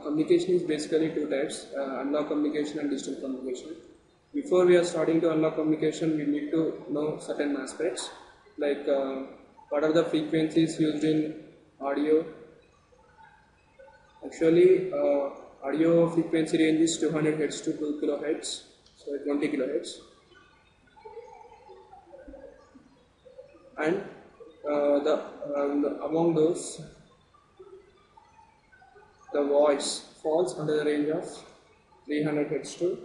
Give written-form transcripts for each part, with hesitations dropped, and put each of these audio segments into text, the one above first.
Communication is basically two types, analog communication and digital communication. Before we are starting to analog communication, we need to know certain aspects like what are the frequencies used in audio. Actually, audio frequency range is 200 Hz to 2 kHz, so 20 kHz. And among those, the voice falls under the range of 300 Hz to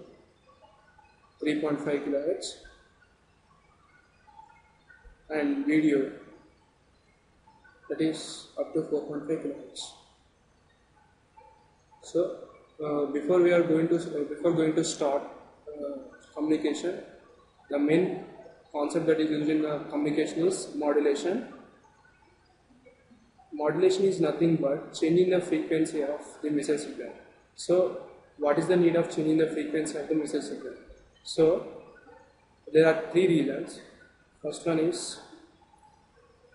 3.5 kHz, and video, that is up to 4.5 kHz. So before going to start communication, the main concept that is used in communication is modulation. Modulation is nothing but changing the frequency of the message signal. So what is the need of changing the frequency of the message signal? So there are three reasons. First one is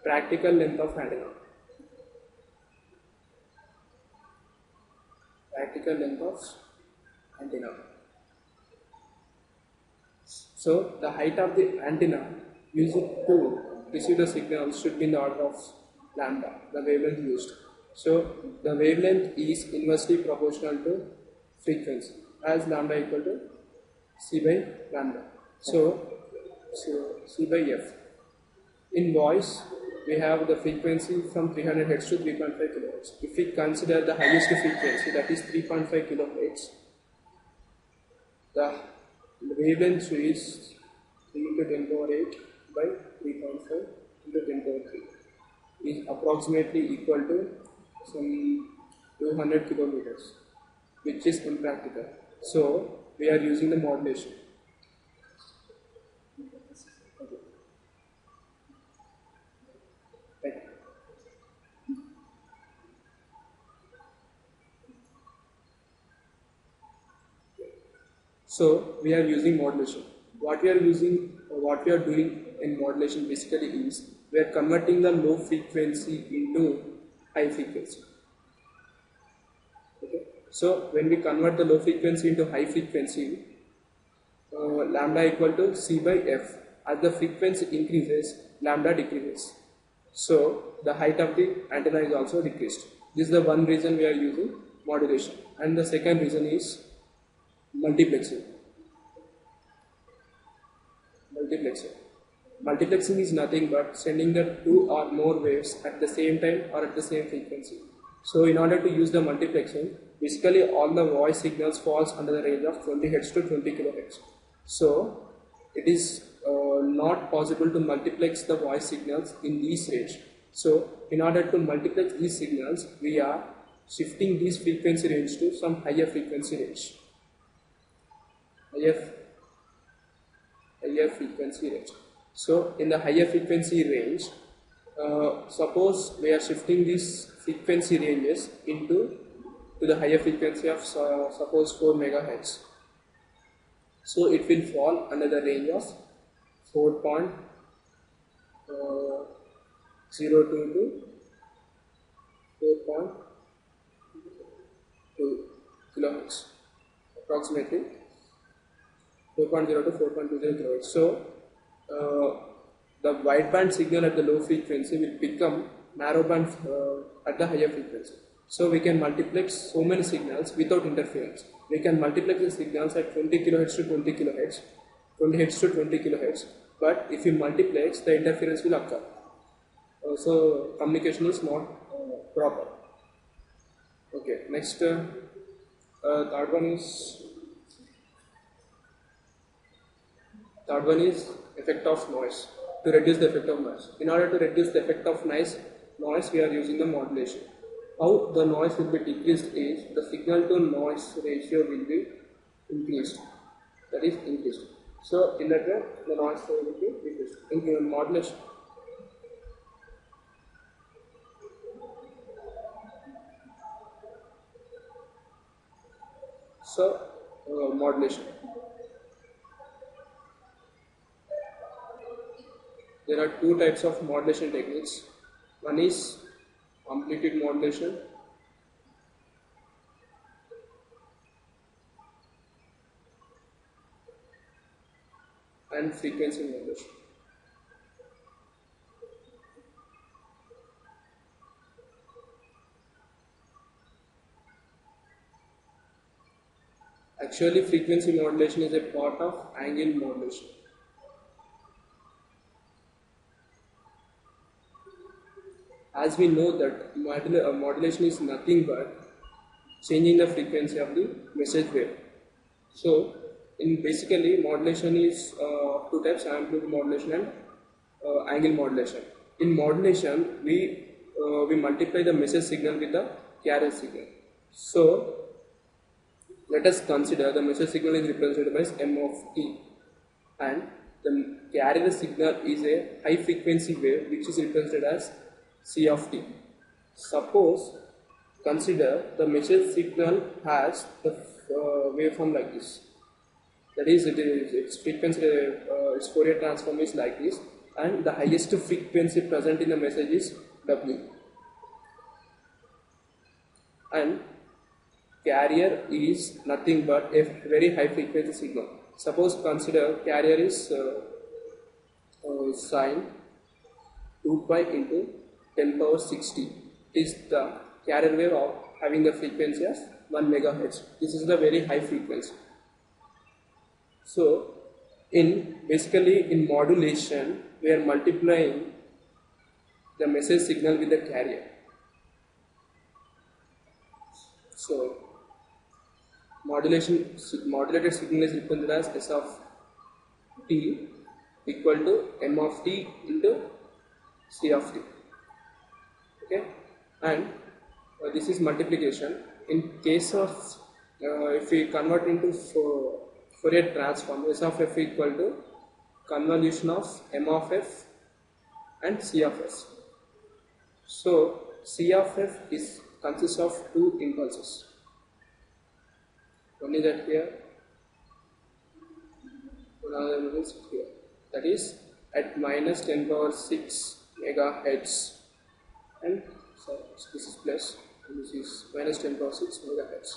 practical length of antenna. Practical length of antenna. So the height of the antenna used to receive the signal should be in the order of lambda, the wavelength used. So the wavelength is inversely proportional to frequency, as lambda equal to C by lambda. So C by F. In voice, we have the frequency from 300 Hz to 3.5 kHz. If we consider the highest frequency, that is 3.5 kHz, the wavelength is 3 into 10 power 8 by 3.5 into 10 power 3 is approximately equal to some 200 kilometers, which is impractical. So we are using the modulation. So we are using modulation. What we are doing in modulation basically is we are converting the low frequency into high frequency. Okay. So when we convert the low frequency into high frequency, lambda equal to C by F. As the frequency increases, lambda decreases. So the height of the antenna is also decreased. This is the one reason we are using modulation. And the second reason is multiplexing. Multiplexing is nothing but sending the two or more waves at the same time or at the same frequency. So in order to use the multiplexing, basically all the voice signals falls under the range of 20 Hz to 20 kHz. So it is not possible to multiplex the voice signals in this range. So in order to multiplex these signals, we are shifting this frequency range to some higher frequency range. Higher frequency range. So in the higher frequency range, suppose we are shifting these frequency ranges to the higher frequency of suppose 4 MHz. So it will fall under the range of 4.02 to 4.2 kHz, approximately 4.0 to 4.20 kHz. So the wideband signal at the low frequency will become narrowband at the higher frequency. So we can multiplex so many signals without interference. We can multiplex the signals at 20 kHz to 20 kHz, 20 Hz to 20 kHz. But if you multiplex, the interference will occur. So communication is not proper. Okay. Next, third one is effect of noise. To reduce the effect of noise. In order to reduce the effect of noise, we are using the modulation. How the noise will be decreased is the signal to noise ratio will be increased. That is increased. So in that way, the noise will be decreased. In modulation. So modulation. There are two types of modulation techniques. One is amplitude modulation and frequency modulation. Actually, frequency modulation is a part of angle modulation. As we know that modulation is nothing but changing the frequency of the message wave. So, in basically modulation is two types: amplitude modulation and angle modulation. In modulation, we multiply the message signal with the carrier signal. So, let us consider the message signal is represented by m of t, and the carrier signal is a high frequency wave which is represented as c of t. Suppose consider the message signal has the waveform like this. That is, its frequency, its Fourier transform is like this, and the highest frequency present in the message is W. And carrier is nothing but a very high frequency signal. Suppose consider carrier is sine 2 pi into 10 power 60. It is the carrier wave of having the frequency as 1 megahertz. This is the very high frequency. So, basically in modulation, we are multiplying the message signal with the carrier. So, modulated signal is represented as S of t equal to m of t into c of t. Okay, and this is multiplication. In case of if we convert into Fourier transform, S of f equal to convolution of m of f and c of s. So c of f consists of two impulses. One is at here, another is here. That is at minus 10 power 6 megahertz, and so this is plus, and this is minus 10 power 6 megahertz.